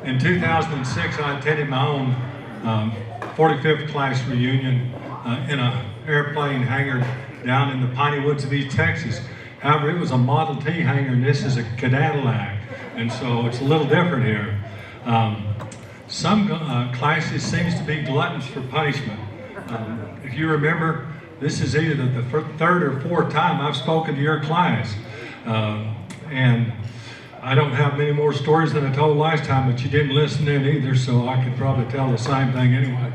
In 2006, I attended my own 45th class reunion in an airplane hangar down in the piney woods of East Texas. However, it was a Model T hangar, and this is a Cadillac, and so it's a little different here. Some classes seems to be gluttons for punishment. If you remember, this is either the third or fourth time I've spoken to your class. And I don't have many more stories than I told last time, but you didn't listen in either, so I could probably tell the same thing anyway.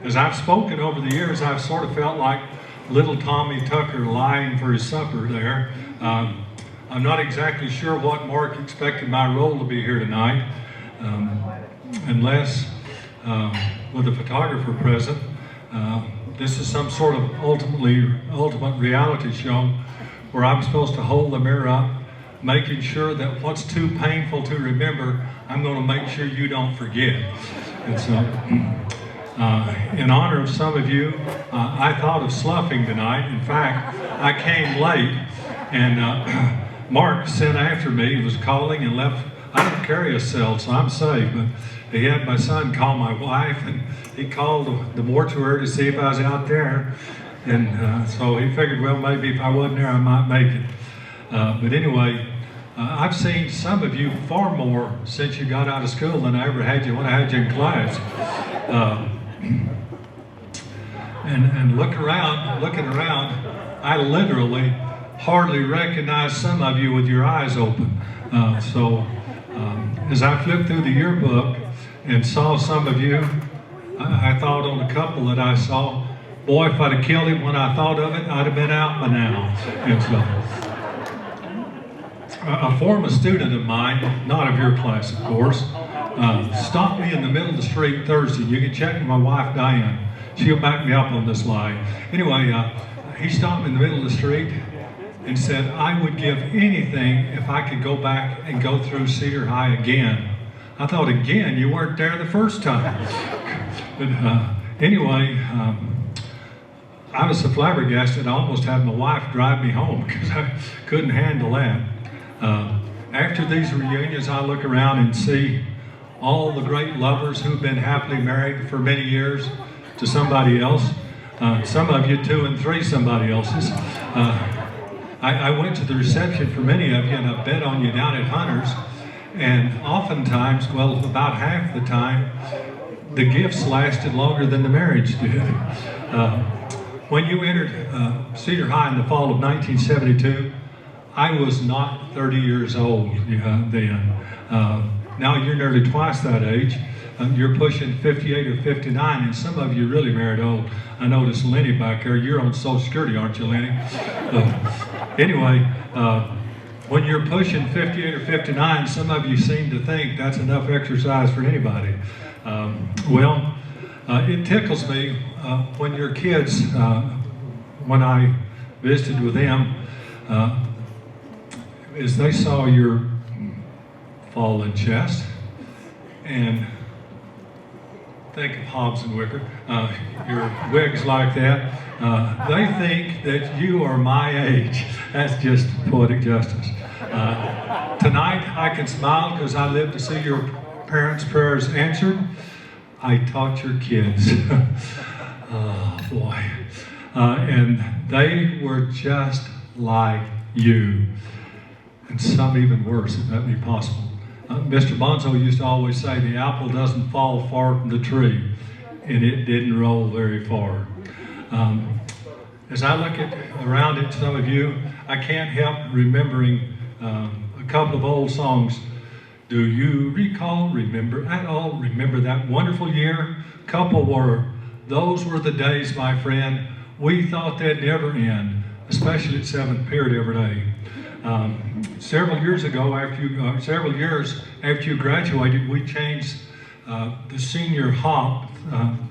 As I've spoken over the years, I've sort of felt like little Tommy Tucker lying for his supper there. I'm not exactly sure what Mark expected my role to be here tonight, unless with a photographer present. This is some sort of ultimate reality show where I'm supposed to hold the mirror up, making sure that what's too painful to remember, I'm going to make sure you don't forget. And so, in honor of some of you, I thought of sloughing tonight. In fact, I came late, and Mark sent after me. He was calling and left. I don't carry a cell, so I'm safe, but he had my son call my wife, and he called the mortuary to see if I was out there. And so he figured, well, maybe if I wasn't there, I might make it. But anyway, I've seen some of you far more since you got out of school than I ever had you when I had you in class. And looking around, I literally hardly recognize some of you with your eyes open. As I flipped through the yearbook and saw some of you, I thought on a couple that I saw, boy, if I'd have killed him when I thought of it, I'd have been out by now. And so, a former student of mine, not of your class, of course, stopped me in the middle of the street Thursday. You can check with my wife, Diane. She'll back me up on this lie. Anyway, he stopped me in the middle of the street and said, I would give anything if I could go back and go through Cedar High again. I thought, again, you weren't there the first time. But anyway, I was so flabbergasted, I almost had my wife drive me home because I couldn't handle that. After these reunions, I look around and see all the great lovers who've been happily married for many years to somebody else. Some of you 2 and 3 somebody else's. I went to the reception for many of you, and I bet on you down at Hunter's. And oftentimes, well, about half the time, the gifts lasted longer than the marriage did. When you entered Cedar High in the fall of 1972, I was not 30 years old then. Now you're nearly twice that age. You're pushing 58 or 59, and some of you really married old. I noticed Lenny back there. You're on Social Security, aren't you, Lenny? Anyway, when you're pushing 58 or 59, some of you seem to think that's enough exercise for anybody. It tickles me when your kids, when I visited with them, as they saw your fallen chest, and think of Hobbs and Wicker, your wigs like that, they think that you are my age. That's just poetic justice. Tonight I can smile because I lived to see your parents' prayers answered. I taught your kids. Oh boy. And they were just like you. And some even worse, if that be possible. Mr. Bonzo used to always say, the apple doesn't fall far from the tree, and it didn't roll very far. As I look around at some of you, I can't help remembering a couple of old songs. Do you recall, remember at all, remember that wonderful year? Couple were, those were the days, my friend, we thought they'd never end, especially at 7th period every day. Several years after you graduated, we changed the senior hop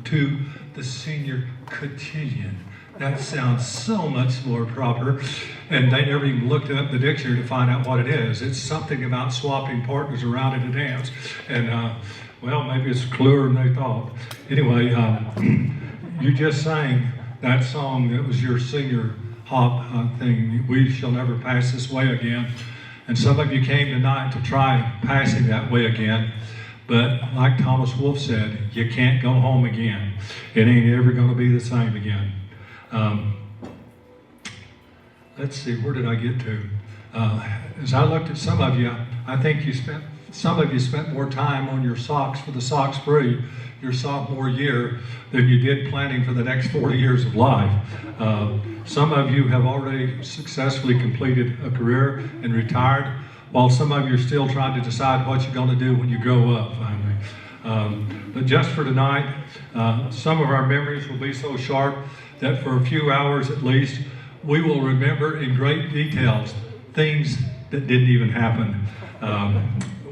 to the senior cotillion. That sounds so much more proper, and they never even looked up the dictionary to find out what it is. It's something about swapping partners around at a dance, and well, maybe it's clearer than they thought. Anyway, you just sang that song that was your senior hop thing, We Shall Never Pass This Way Again. And some of you came tonight to try passing that way again. But like Thomas Wolfe said, you can't go home again. It ain't ever going to be the same again. Let's see, where did I get to? As I looked at some of you, I think some of you spent more time on your socks for the Sox Free your sophomore year than you did planning for the next 40 years of life. Some of you have already successfully completed a career and retired, while some of you are still trying to decide what you're going to do when you grow up, finally. But just for tonight, some of our memories will be so sharp that for a few hours at least, we will remember in great details things that didn't even happen.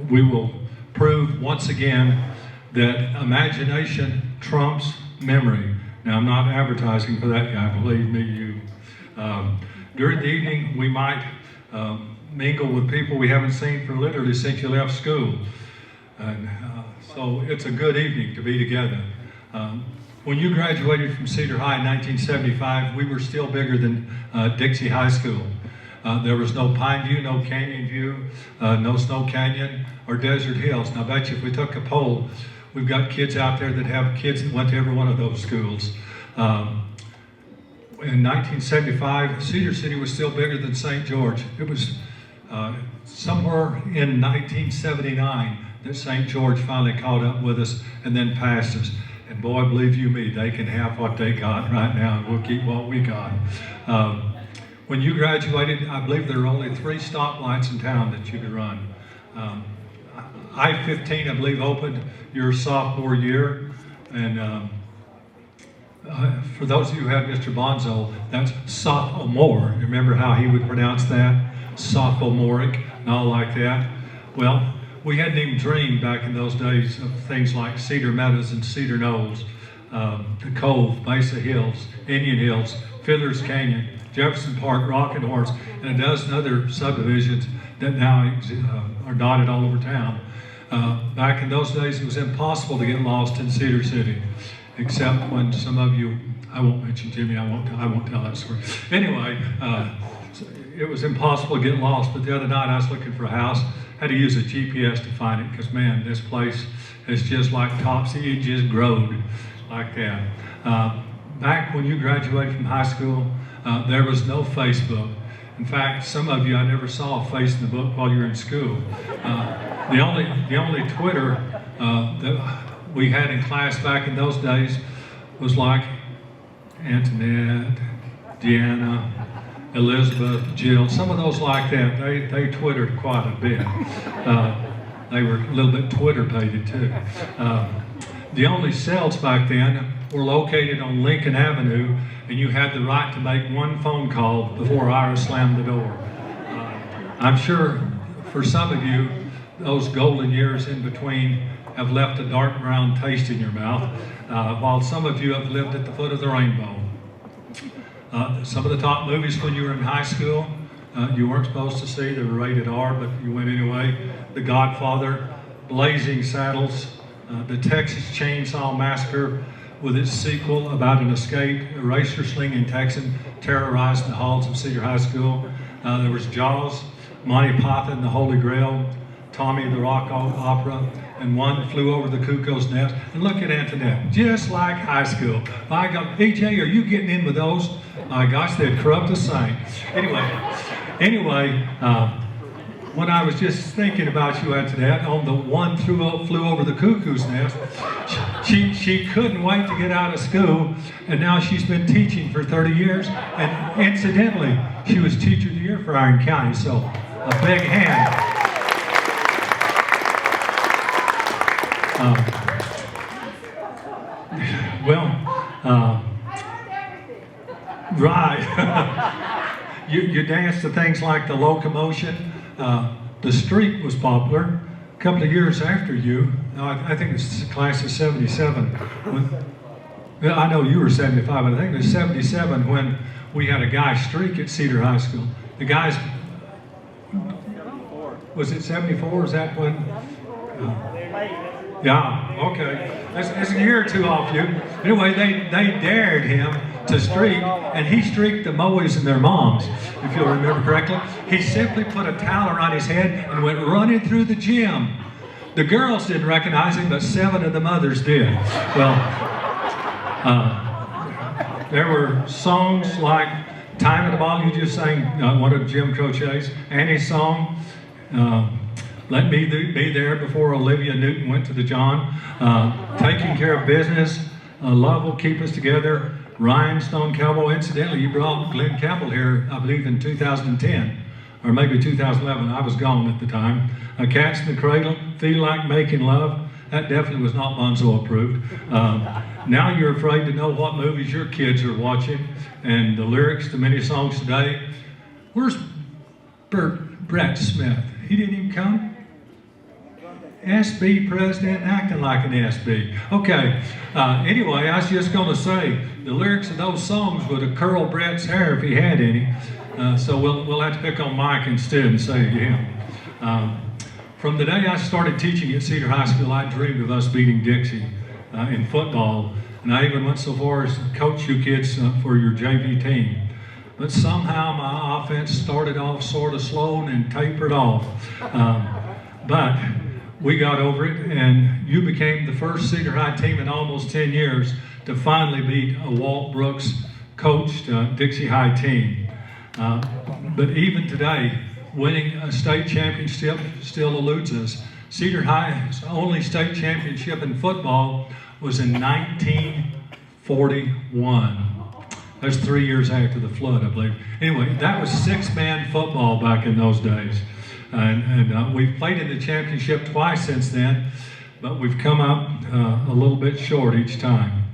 We will prove once again that imagination trumps memory. Now, I'm not advertising for that guy, believe me, during the evening, we might mingle with people we haven't seen for literally since you left school. And so it's a good evening to be together. When you graduated from Cedar High in 1975, we were still bigger than Dixie High School. There was no Pine View, no Canyon View, no Snow Canyon or Desert Hills. Now, I bet you if we took a poll, we've got kids out there that have kids that went to every one of those schools. In 1975, Cedar City was still bigger than St. George. It was somewhere in 1979 that St. George finally caught up with us and then passed us. And boy, believe you me, they can have what they got right now, and we'll keep what we got. When you graduated, I believe there were only 3 stoplights in town that you could run. I-15, I believe, opened your sophomore year, and for those of you who had Mr. Bonzo, that's sophomore. Remember how he would pronounce that? Sophomoric, and all like that. Well, we hadn't even dreamed back in those days of things like Cedar Meadows and Cedar Knolls, the Cove, Mesa Hills, Indian Hills, Fiddler's Canyon, Jefferson Park, Rocket Horse, and a dozen other subdivisions that now are dotted all over town. Back in those days, it was impossible to get lost in Cedar City, except when some of you, I won't mention Jimmy, I won't tell that story. Anyway, it was impossible to get lost, but the other night I was looking for a house, had to use a GPS to find it, because man, this place is just like Topsy, it just growed like that. Back when you graduated from high school, there was no Facebook. In fact, some of you, I never saw a face in the book while you were in school. The only Twitter that we had in class back in those days was like Antoinette, Deanna, Elizabeth, Jill, some of those like that. They Twittered quite a bit. They were a little bit Twitter-pated too. The only cells back then were located on Lincoln Avenue, and you had the right to make one phone call before Ira slammed the door. I'm sure for some of you, those golden years in between have left a dark brown taste in your mouth, while some of you have lived at the foot of the rainbow. Some of the top movies when you were in high school, you weren't supposed to see. They were rated R, but you went anyway. The Godfather, Blazing Saddles, the Texas Chainsaw Massacre, with its sequel about an escaped eraser-slinging Texan terrorizing the halls of Cedar High School. There was Jaws, Monty Python, The Holy Grail, Tommy the Rock Opera, and One Flew Over the Cuckoo's Nest. And look at Antoinette, just like high school. My God, BJ, are you getting in with those? My gosh, they'd corrupt a saint. Anyway, when I was just thinking about you, Antoinette, on the One Flew Over the Cuckoo's Nest, she couldn't wait to get out of school, and now she's been teaching for 30 years, and incidentally, she was Teacher of the Year for Iron County, so a big hand. Right. You danced to things like the Locomotion. The Streak was popular. A couple of years after you, I think it's class of 77. I know you were 75, but I think it was 77 when we had a guy streak at Cedar High School. The guys, was it 74? Is that when? Yeah, okay. That's a year or two off you. Anyway, they dared him to streak, and he streaked the Moes and their moms, if you'll remember correctly. He simply put a towel around his head and went running through the gym. The girls didn't recognize him, but 7 of the mothers did. Well, there were songs like Time at the Ball, you just sang one of Jim Croce's, Annie's song, Let Me Be There Before Olivia Newton Went to the John, Taking Care of Business, Love Will Keep Us Together, Rhinestone Cowboy. Incidentally, you brought Glenn Campbell here, I believe, in 2010, or maybe 2011. I was gone at the time. Cats in the Cradle, Feel Like Making Love. That definitely was not Bonzo approved. Now you're afraid to know what movies your kids are watching, and the lyrics to many songs today. Where's Brett Smith? He didn't even come? SB president acting like an SB. Okay, anyway, I was just going to say the lyrics of those songs would have curled Brett's hair if he had any. So we'll have to pick on Mike instead and say him. From the day I started teaching at Cedar High School, I dreamed of us beating Dixie in football. And I even went so far as to coach you kids for your JV team. But somehow my offense started off sort of slow and then tapered off. But we got over it, and you became the first Cedar High team in almost 10 years to finally beat a Walt Brooks coached Dixie High team. But even today, winning a state championship still eludes us. Cedar High's only state championship in football was in 1941. That's 3 years after the flood, I believe. Anyway, that was 6-man football back in those days. And we've played in the championship twice since then, but we've come up a little bit short each time.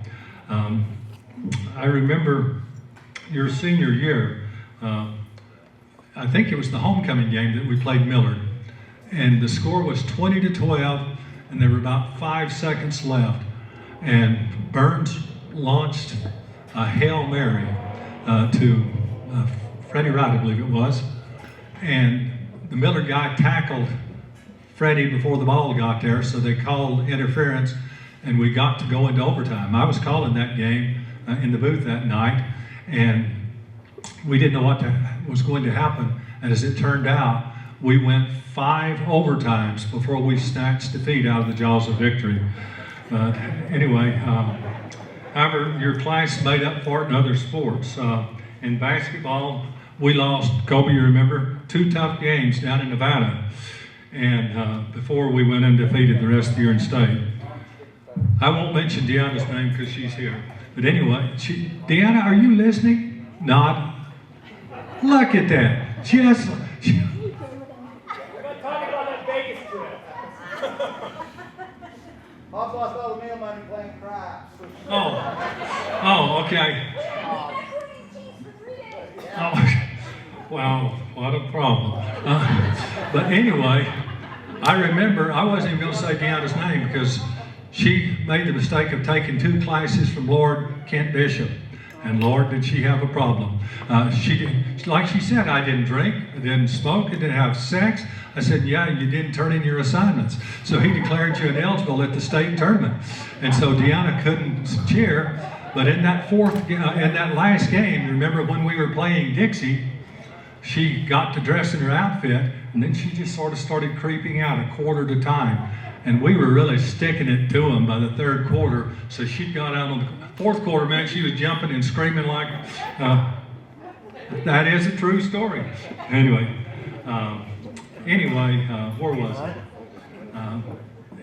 I remember your senior year, I think it was the homecoming game that we played Millard. And the score was 20-12, and there were about 5 seconds left. And Burns launched a Hail Mary to Freddie Wright, I believe it was. And the Millard guy tackled Freddie before the ball got there, so they called interference, and we got to go into overtime. I was calling that game in the booth that night, and we didn't know what was going to happen. And as it turned out, we went 5 overtimes before we snatched defeat out of the jaws of victory. Anyway, however, your class made up for it in other sports. In basketball, we lost, Kobe, you remember, 2 tough games down in Nevada, and before we went undefeated the rest of the year in state. I won't mention Deanna's name because she's here. But anyway, Deanna, are you listening? Nod. Look at that. Just. We're going to talk about that Vegas trip. Also, I saw the meal money playing craps. Oh, okay. Oh, wow, what a problem. But anyway, I remember, I wasn't even going to say Deanna's name because she made the mistake of taking 2 classes from Lord Kent Bishop. And Lord, did she have a problem. Like she said, I didn't drink, I didn't smoke, I didn't have sex. I said, yeah, you didn't turn in your assignments. So he declared you ineligible at the state tournament. And so Deanna couldn't cheer. But in that last game, remember when we were playing Dixie, she got to dress in her outfit, and then she just sort of started creeping out a quarter at a time. And we were really sticking it to them by the 3rd quarter. So she got out on the 4th quarter, man, she was jumping and screaming like, that is a true story. Anyway, where was I?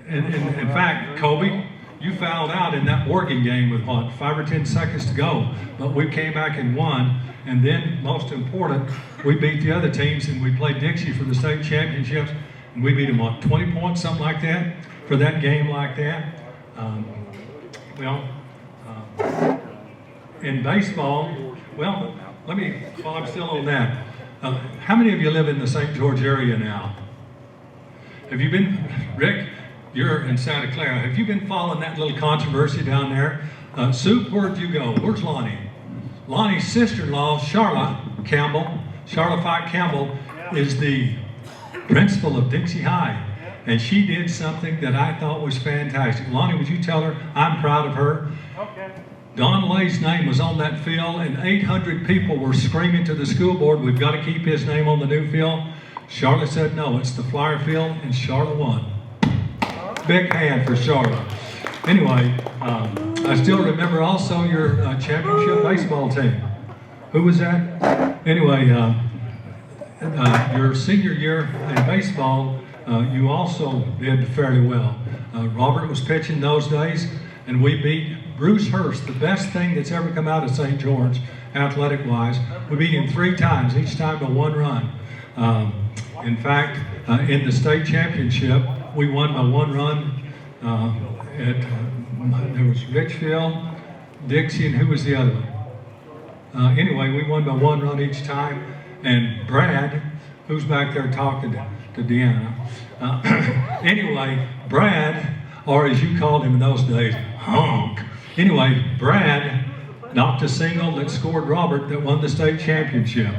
In fact, Kobe, you fouled out in that Morgan game with what, 5 or 10 seconds to go, but we came back and won. And then, most important, we beat the other teams, and we played Dixie for the state championships, and we beat them, what, 20 points, something like that, for that game like that. In baseball, well, while I'm still on that, how many of you live in the St. George area now? Have you been, Rick, you're in Santa Clara, have you been following that little controversy down there? Sue, where'd you go? Where's Lonnie? Lonnie's sister-in-law, Charlotte Fight Campbell, is the principal of Dixie High. And she did something that I thought was fantastic. Lonnie, would you tell her I'm proud of her? Okay. Don Lay's name was on that field, and 800 people were screaming to the school board, we've got to keep his name on the new field. Charlotte said no, it's the Flyer field, and Charlotte won. Big hand for Charlotte. Anyway, I still remember also your championship baseball team. Who was that? Anyway, your senior year in baseball, you also did fairly well. Robert was pitching those days, and we beat Bruce Hurst, the best thing that's ever come out of St. George, athletic-wise. We beat him 3 times, each time by 1 run. In fact, in the state championship, we won by 1 run. There was Richfield, Dixie, and who was the other one? Anyway, we won by 1 run each time. And Brad, who's back there talking to Deanna. Anyway, Brad, or as you called him in those days, Honk. Anyway, Brad knocked a single that scored Robert that won the state championship.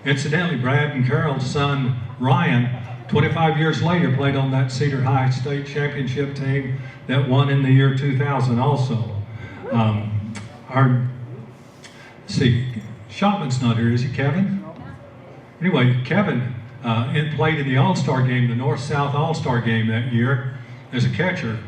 Incidentally, Brad and Carol's son, Ryan, 25 years later played on that Cedar High state championship team that won in the year 2000 also. Shopman's not here, is he, Kevin? Anyway, Kevin played in the All-Star game, the North-South All-Star game that year as a catcher.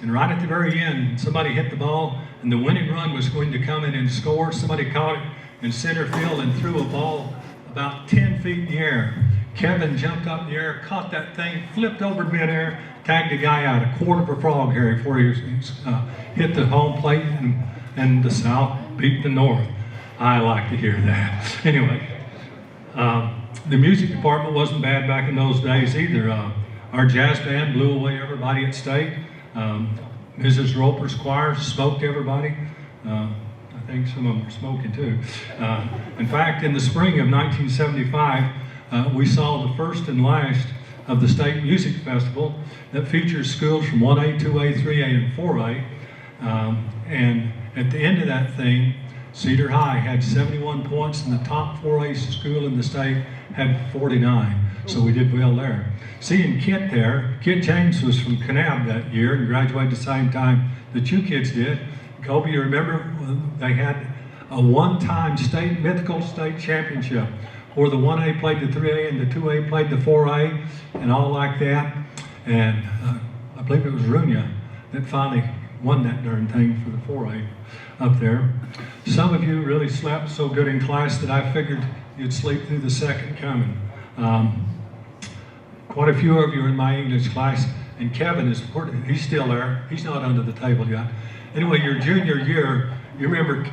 And right at the very end, somebody hit the ball, and the winning run was going to come in and score. Somebody caught it in center field and threw a ball about 10 feet in the air. Kevin jumped up in the air, caught that thing, flipped over midair, tagged the guy out, a quarter of a frog, Harry, before he hit the home plate, and the South beat the North. I like to hear that. Anyway, the music department wasn't bad back in those days either. Our jazz band blew away everybody at state. Mrs. Roper's choir smoked everybody. I think some of them were smoking too. In fact, in the spring of 1975, we saw the first and last of the State Music Festival that features schools from 1A, 2A, 3A, and 4A. And at the end of that thing, Cedar High had 71 points, and the top 4A school in the state had 49. So we did well there. Seeing Kit there, Kit James was from Kanab that year and graduated the same time that you kids did. Kobe, you remember they had a one-time mythical state championship where the 1A played the 3A and the 2A played the 4A and all like that. And I believe it was Runia that finally won that darn thing for the 4A up there. Some of you really slept so good in class that I figured you'd sleep through the second coming. Quite a few of you are in my English class, and Kevin he's still there. He's not under the table yet. Anyway, your junior year, you remember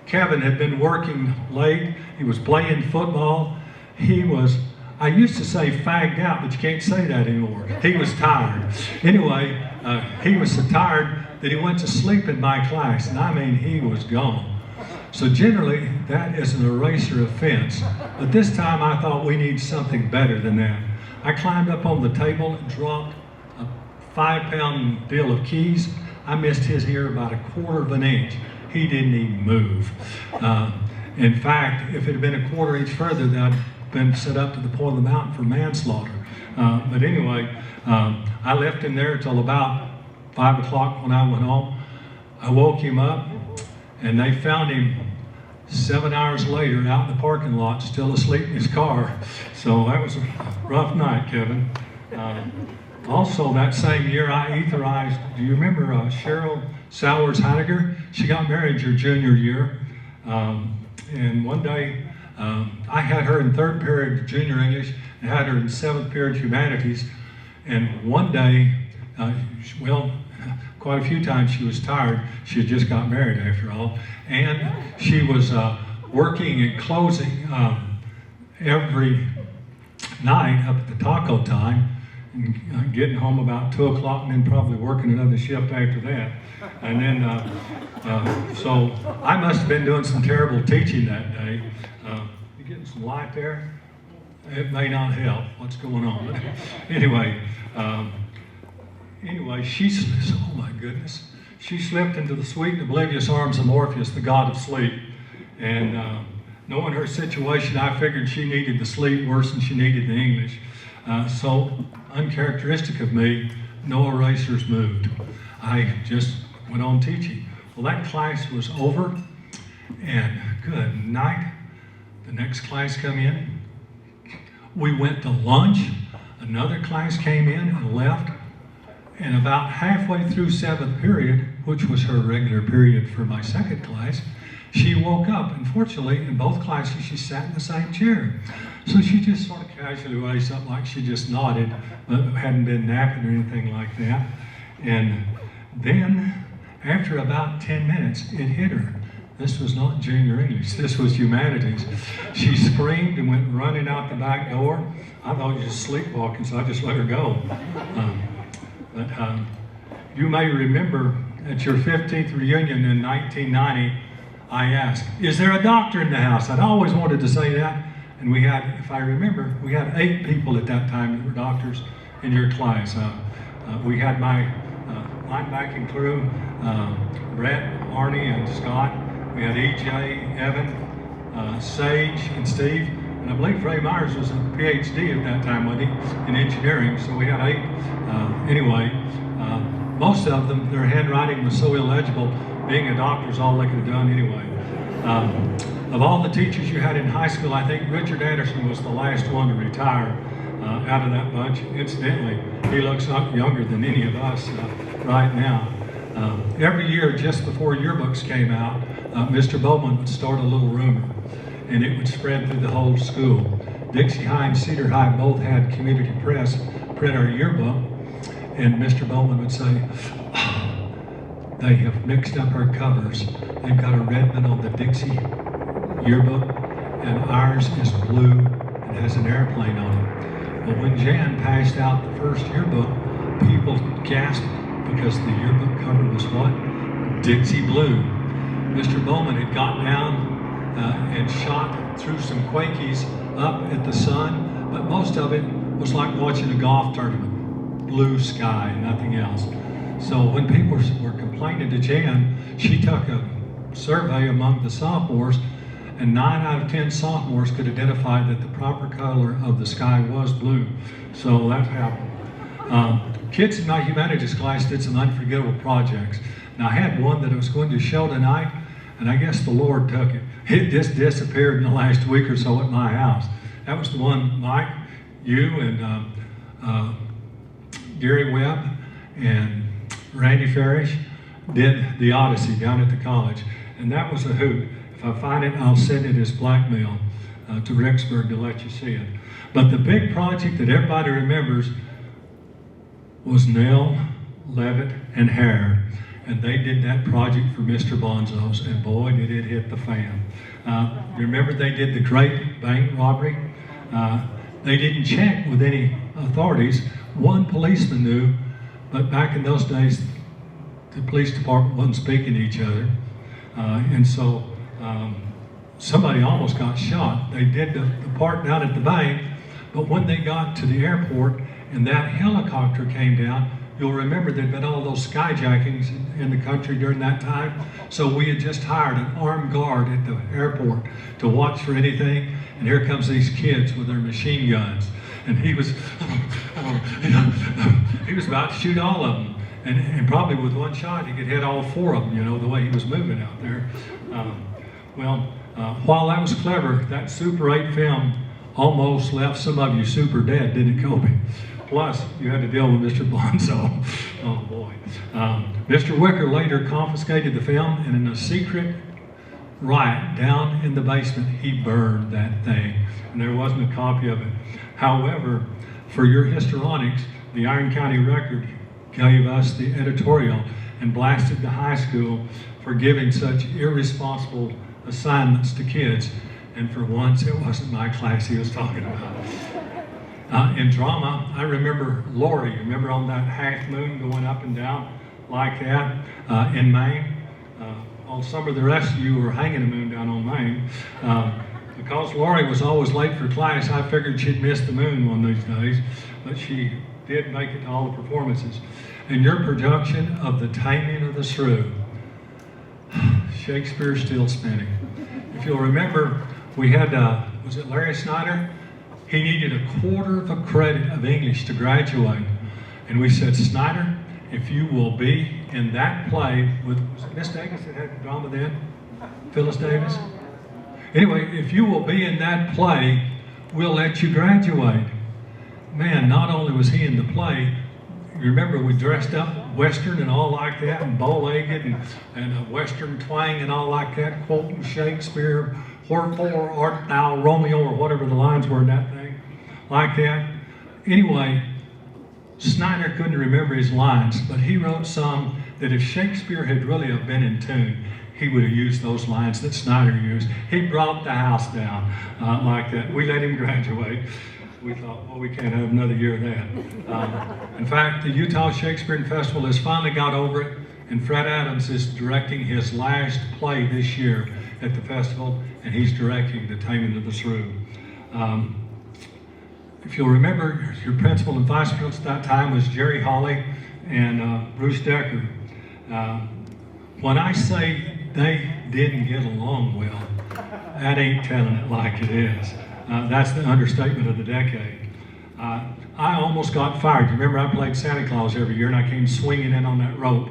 Kevin had been working late. He was playing football. I used to say fagged out, but you can't say that anymore. He was tired. Anyway, he was so tired that he went to sleep in my class, and I mean, he was gone. So generally, that is an eraser offense. But this time I thought we need something better than that. I climbed up on the table and dropped a 5-pound deal of keys. I missed his ear about 1/4 of an inch. He didn't even move. In fact, if it had been 1/4 inch further, that I'd been set up to the point of the mountain for manslaughter. But anyway, I left him there till about 5 o'clock when I went home. I woke him up, and they found him 7 hours later out in the parking lot, still asleep in his car. So that was a rough night, Kevin. Also, that same year, I etherized, do you remember Cheryl Sowers Heidegger? She got married your junior year. And one day, I had her in 3rd period junior English and had her in 7th period humanities. And one day, quite a few times she was tired. She had just got married after all. And she was working and closing every night up at the taco time and getting home about 2 o'clock and then probably working another shift after that. And then, so I must have been doing some terrible teaching that day. You getting some light there? It may not help. What's going on? Anyway, oh my goodness. She slipped into the sweet and oblivious arms of Morpheus, the god of sleep. And knowing her situation, I figured she needed the sleep worse than she needed the English. So uncharacteristic of me, no erasers moved. I just went on teaching. Well, that class was over, and good night. The next class come in. We went to lunch. Another class came in and left. And about halfway through 7th period, which was her regular period for my second class, she woke up. Unfortunately, in both classes, she sat in the same chair. So she just sort of casually raised up like she just nodded, but hadn't been napping or anything like that. And then, after about 10 minutes, it hit her. This was not junior English, this was humanities. She screamed and went running out the back door. I thought she was sleepwalking, so I just let her go. But you may remember at your 15th reunion in 1990, I asked, is there a doctor in the house? I'd always wanted to say that. And we had, if I remember, we had 8 people at that time that were doctors in your class. We had my linebacking crew, Brett, Arnie, and Scott. We had EJ, Evan, Sage, and Steve. And I believe Ray Myers was a PhD at that time, wasn't he, in engineering. So we had 8. Anyway, most of them, their handwriting was so illegible, being a doctor is all they could have done anyway. Of all the teachers you had in high school, I think Richard Anderson was the last one to retire out of that bunch. Incidentally, he looks younger than any of us right now. Every year, just before yearbooks came out, Mr. Bowman would start a little rumor, and it would spread through the whole school. Dixie High and Cedar High both had community press print our yearbook, and Mr. Bowman would say, oh, they have mixed up our covers. They've got a red one on the Dixie yearbook, and ours is blue and has an airplane on it. But when Jan passed out the first yearbook, people gasped because the yearbook cover was what? Dixie blue. Mr. Bowman had got down and shot through some Quakies up at the sun, but most of it was like watching a golf tournament. Blue sky, nothing else. So when people were complaining to Jan, she took a survey among the sophomores, and 9 out of 10 sophomores could identify that the proper color of the sky was blue. So that happened. Kids in my humanities class did some unforgettable projects. Now I had one that I was going to show tonight, and I guess the Lord took it. It just disappeared in the last week or so at my house. That was the one Mike, you, and Gary Webb, and Randy Farish did the Odyssey down at the college. And that was a hoot. If I find it, I'll send it as blackmail to Rexburg to let you see it. But the big project that everybody remembers was Nell, Leavitt, and Hare. And they did that project for Mr. Bonzo's, and boy, did it hit the fan. You remember they did the great bank robbery? They didn't check with any authorities. One policeman knew, but back in those days, the police department wasn't speaking to each other. And so somebody almost got shot. They did the part down at the bank, but when they got to the airport and that helicopter came down, you'll remember there'd been all those skyjackings in the country during that time. So we had just hired an armed guard at the airport to watch for anything. And here comes these kids with their machine guns. And he was about to shoot all of them. And probably with one shot, he could hit all 4 of them, you know, the way he was moving out there. While that was clever, that Super 8 film almost left some of you super dead, didn't it, Kobe? Plus, you had to deal with Mr. Bonzo. Oh boy. Mr. Wicker later confiscated the film, and in a secret riot down in the basement, he burned that thing. And there wasn't a copy of it. However, for your histrionics, the Iron County Record gave us the editorial and blasted the high school for giving such irresponsible assignments to kids. And for once, it wasn't my class he was talking about. In drama, I remember Lori, remember on that half moon going up and down like that in Maine? All summer, the rest of you were hanging the moon down on Maine. Because Lori was always late for class, I figured she'd miss the moon one of these days, but she did make it to all the performances. And your production of The Taming of the Shrew, Shakespeare's still spinning. If you'll remember, we had, was it Larry Snyder? He needed 1/4 of a credit of English to graduate. And we said, Snyder, if you will be in that play with, was it Miss Davis that had the drama then? Phyllis Davis? Anyway, if you will be in that play, we'll let you graduate. Man, not only was he in the play, you remember we dressed up Western and all like that, and bow-legged and a Western twang and all like that, quoting Shakespeare, wherefore art thou Romeo, or whatever the lines were in that thing, like that. Anyway, Snyder couldn't remember his lines, but he wrote some that if Shakespeare had really have been in tune, he would have used those lines that Snyder used. He brought the house down like that. We let him graduate. We thought, well, we can't have another year of that. In fact, the Utah Shakespeare Festival has finally got over it, and Fred Adams is directing his last play this year at the festival, and he's directing The Taming of the Shrew. If you'll remember, your principal and vice principal at that time was Jerry Hawley and Bruce Decker. When I say they didn't get along well, that ain't telling it like it is. That's the understatement of the decade. I almost got fired. You remember I played Santa Claus every year and I came swinging in on that rope.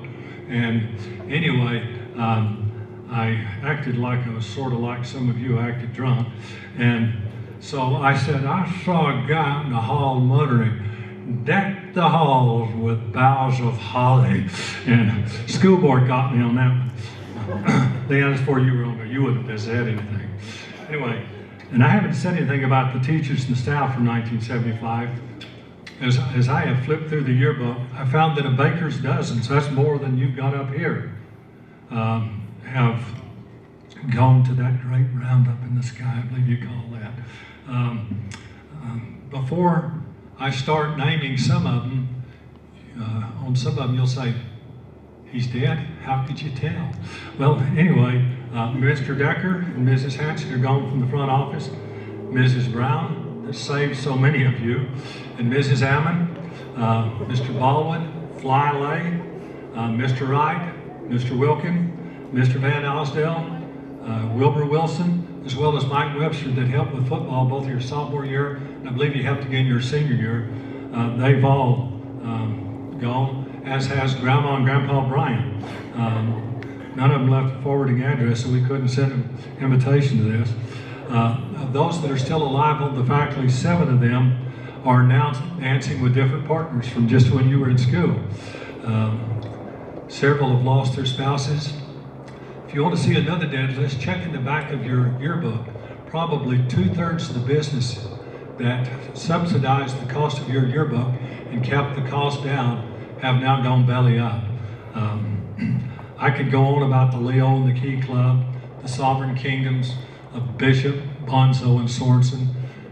And anyway, I acted like I was sort of like some of you acted drunk. And so I said, I saw a guy out in the hall muttering, "Deck the halls with boughs of holly." And school board got me on that one. Leon, before you were on there, you wouldn't have said anything. Anyway, and I haven't said anything about the teachers and staff from 1975. As I have flipped through the yearbook, I found that a baker's dozen, so that's more than you've got up here, have gone to that great round up in the sky, I believe you call that. Before I start naming some of them, on some of them you'll say, "He's dead? How could you tell?" Well, anyway, Mr. Decker and Mrs. Hanson are gone from the front office. Mrs. Brown, that saved so many of you, and Mrs. Ammon, Mr. Baldwin, Fly Lay, Mr. Wright, Mr. Wilkin, Mr. Van Osdale, Wilbur Wilson, as well as Mike Webster that helped with football both your sophomore year, and I believe you helped again your senior year. They've all gone, as has Grandma and Grandpa Bryant. None of them left a forwarding address, so we couldn't send an invitation to this. Of those that are still alive on the faculty, 7 of them are now dancing with different partners from just when you were in school. Several have lost their spouses. If you want to see another dead list, check in the back of your yearbook. Probably 2/3 of the businesses that subsidized the cost of your yearbook and kept the cost down have now gone belly up. I could go on about the Leo and the Key Club, the Sovereign Kingdoms of Bishop, Bonzo, and Sorensen,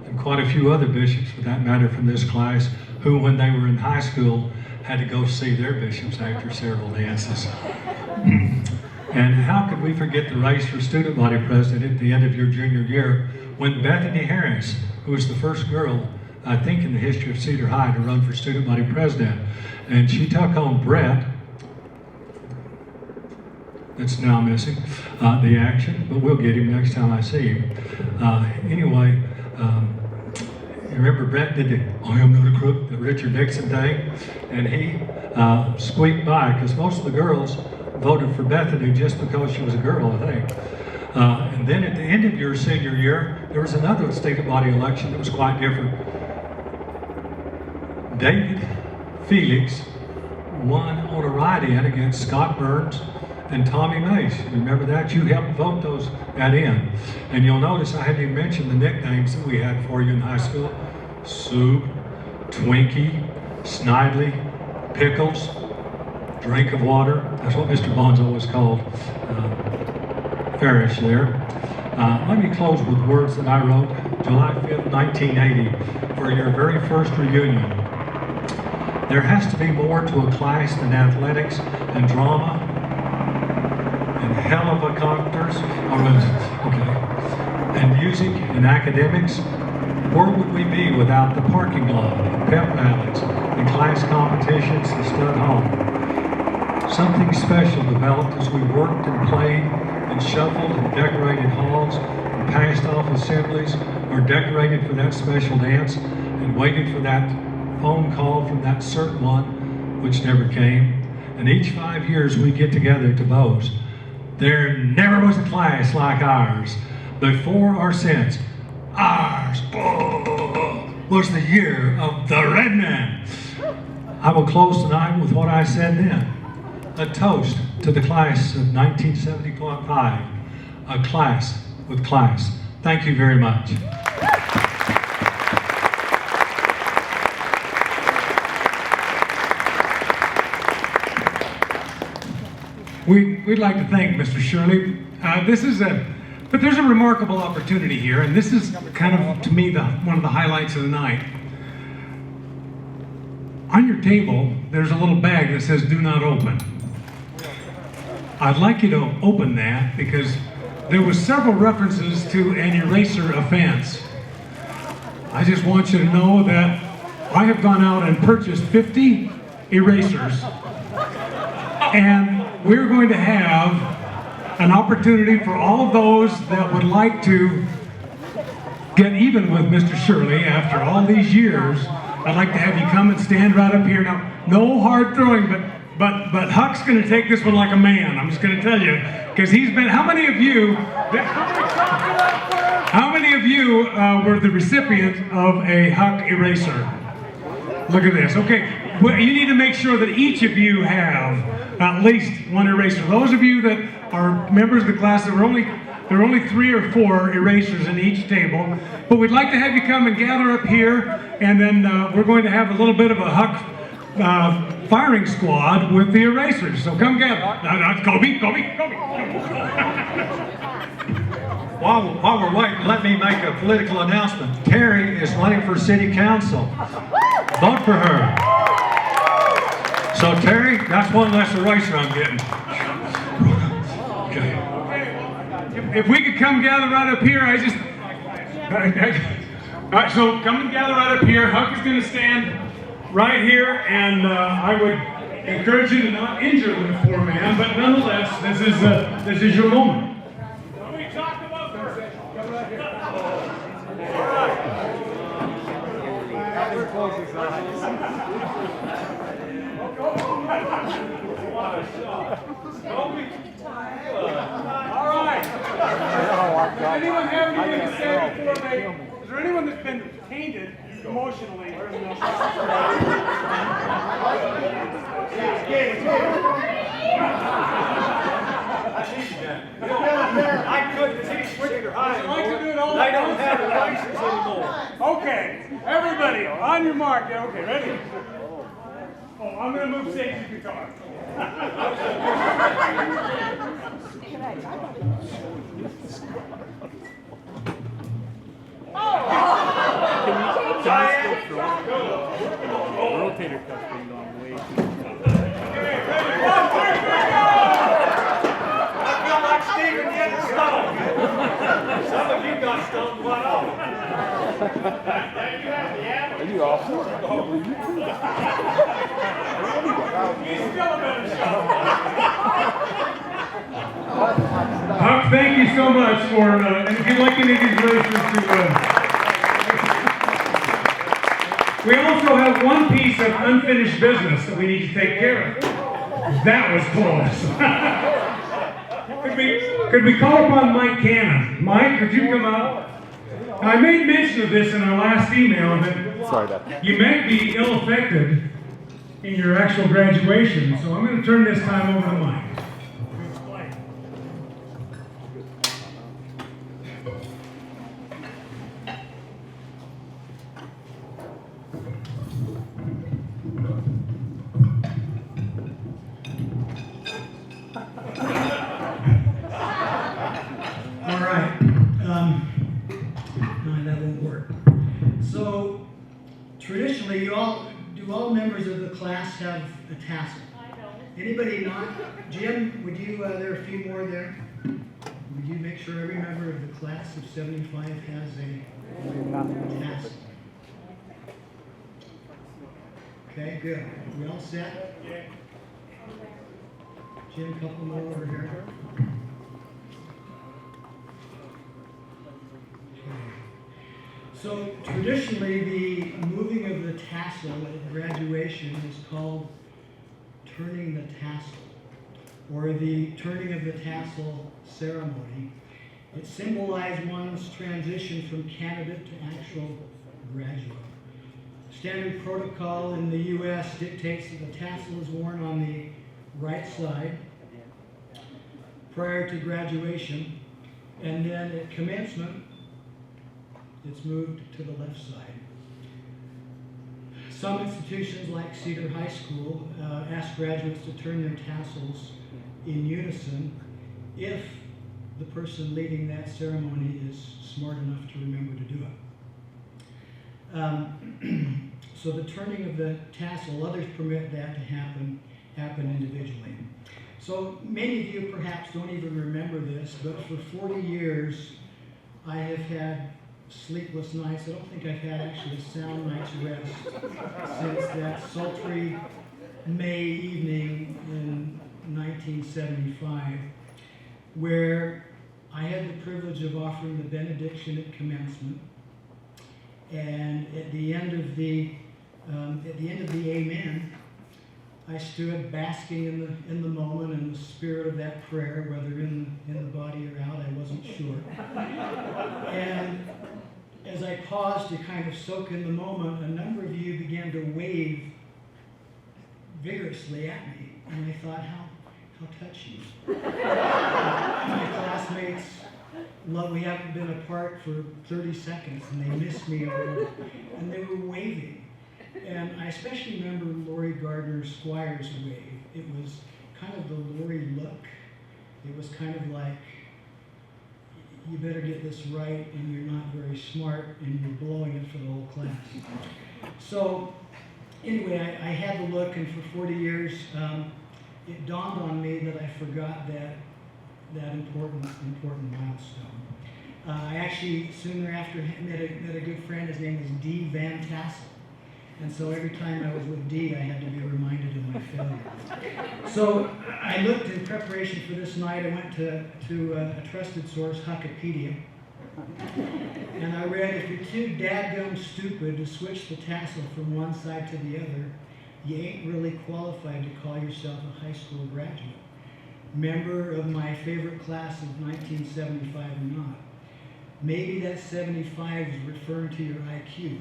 and quite a few other bishops, for that matter, from this class, who, when they were in high school, had to go see their bishops after several dances. And how could we forget the race for student body president at the end of your junior year, when Bethany Harris, who was the first girl, I think, in the history of Cedar High to run for student body president, and she took on Brett, that's now missing, the action, but we'll get him next time I see him. Anyway, you remember Brett did the "I am not a crook," the Richard Nixon thing, and he squeaked by, because most of the girls voted for Bethany just because she was a girl, I think. And then at the end of your senior year, there was another state body election that was quite different. David Felix won on a write-in against Scott Burns and Tommy Mace. Remember that? You helped vote that in. And you'll notice I hadn't even mentioned the nicknames that we had for you in high school. Soup, Twinkie, Snidely, Pickles, Drink of Water. That's what Mr. Bonzo was called. Farish there. Let me close with words that I wrote July 5th, 1980, for your very first reunion. There has to be more to a class than athletics and drama and helicopters, and music and academics. Where would we be without the parking lot, and pep rallies, and class competitions, and stud hall? Something special developed as we worked and played and shuffled and decorated halls and passed off assemblies or decorated for that special dance and waited for that phone call from that certain one which never came. and each 5 years we get together to boast. There never was a class like ours, before or since. Ours was the year of the Red Man. I will close tonight with what I said then. A toast to the class of 1970.5. A class with class. Thank you very much. We'd like to thank Mr. Shirley. But there's a remarkable opportunity here, and this is kind of, to me, one of the highlights of the night. On your table, there's a little bag that says, "Do not open." I'd like you to open that because there was several references to an eraser offense. I just want you to know that I have gone out and purchased 50 erasers, and we're going to have an opportunity for all of those that would like to get even with Mr. Shirley after all these years. I'd like to have you come and stand right up here. Now, no hard throwing, but Huck's going to take this one like a man. I'm just going to tell you, because he's been. How many of you were the recipient of a Huck eraser? Look at this. Okay, well, you need to make sure that each of you have at least one eraser. Those of you that are members of the class, there are only 3 or 4 erasers in each table. But we'd like to have you come and gather up here, and then we're going to have a little bit of a Huck firing squad with the erasers. So come gather. Kobe. While we're waiting, let me make a political announcement. Terry is running for city council. Vote for her. So Terry, that's one less eraser I'm getting. Okay. If we could come gather right up here, all right, so come and gather right up here. Huck is going to stand right here, and I would encourage you to not injure the poor man, but nonetheless, this is your moment. What are we talking about first? Come right here. Close his eyes. All right. Does anyone have anything to say before they? Is there anyone that's been tainted emotionally? I couldn't teach Cedar High anymore. I don't have a license anymore. Okay, everybody, on your mark. Yeah, okay, ready? Oh, I'm going to move Sage's guitar. Rotator cuff being on way too I feel like Stephen getting stoned. Some of you got stoned quite often. Are you off? He's still a better shot. Huck, thank you so much for, and if you'd like any of these racers to, we also have one piece of unfinished business that we need to take care of. That was close. Could we call upon Mike Cannon? Mike, could you come up? I made mention of this in our last email that you may be ill-affected in your actual graduation, so I'm going to turn this time over to Mike. All right. No, that won't work. So, traditionally, do all members of the class have a tassel? I don't. Anybody not? Jim, would you, there are a few more there. Would you make sure every member of the class of 75 has a tassel? Okay, good. We all set? Yeah. Jim, a couple more over here. So traditionally, the moving of the tassel at graduation is called turning the tassel, or the turning of the tassel ceremony. It symbolized one's transition from candidate to actual graduate. Standard protocol in the U.S. dictates that the tassel is worn on the right side prior to graduation, and then at commencement, it's moved to the left side. Some institutions like Cedar High School ask graduates to turn their tassels in unison if the person leading that ceremony is smart enough to remember to do it. So the turning of the tassel, others permit that to happen individually. So many of you perhaps don't even remember this, but for 40 years I have had sleepless nights. I don't think I've had actually a sound night's rest since that sultry May evening in 1975, where I had the privilege of offering the benediction at commencement, and at the end of the amen, I stood basking in the moment and the spirit of that prayer, whether in the body or out, I wasn't sure. And as I paused to kind of soak in the moment, a number of you began to wave vigorously at me, and I thought, how touching. My classmates, we haven't been apart for 30 seconds, and they missed me already, and they were waving. And I especially remember Lori Gardner Squire's wave. It was kind of the Lori look. It was kind of like, you better get this right, and you're not very smart, and you're blowing it for the whole class. So anyway, I had the look, and for 40 years, it dawned on me that I forgot that important milestone. I actually, soon thereafter, met a good friend. His name is D. Van Tassel. And so every time I was with D, I had to be reminded of my failure. So I looked in preparation for this night. I went to a trusted source, Huckipedia. And I read, if you're too dadgum stupid to switch the tassel from one side to the other, you ain't really qualified to call yourself a high school graduate. Member of my favorite class of 1975 or not. Maybe that 75 is referring to your IQ.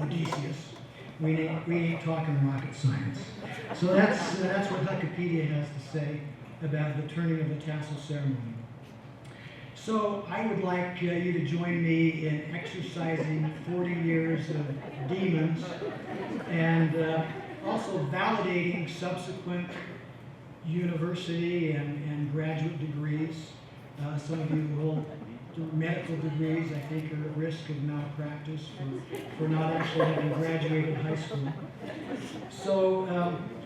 Odysseus. We ain't talking rocket science. So that's what Huckipedia has to say about the turning of the tassel ceremony. So I would like you to join me in exercising 40 years of demons and also validating subsequent university and graduate degrees. Some of you will do medical degrees, I think, are at risk of malpractice for not actually having graduated high school. So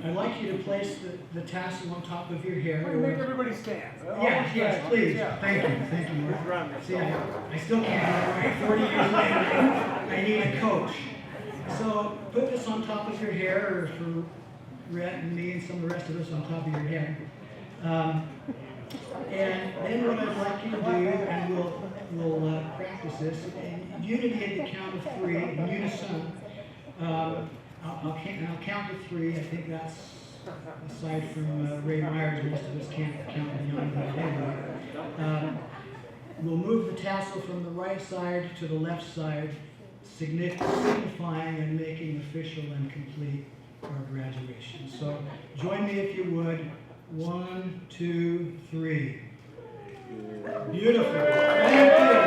I'd like you to place the tassel on top of your hair. Make everybody stand. Yes, please. Thank you, Mark. See, I still can't do it right. 40 years later, I need a coach. So put this on top of your hair, or for Rhett and me and some of the rest of us on top of your head. And then what I'd like you to do, and we'll practice this, in unity at the count of 3, in unison. I'll count to 3. I think that's, aside from Ray Myers, most of us can't count beyond that anyway. We'll move the tassel from the right side to the left side, signifying and making official and complete our graduation. So join me if you would. 1, 2, 3. Beautiful. Thank you.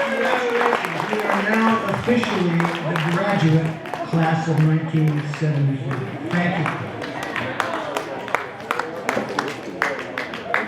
Congratulations. We are now officially the graduate class of 1974. Thank you.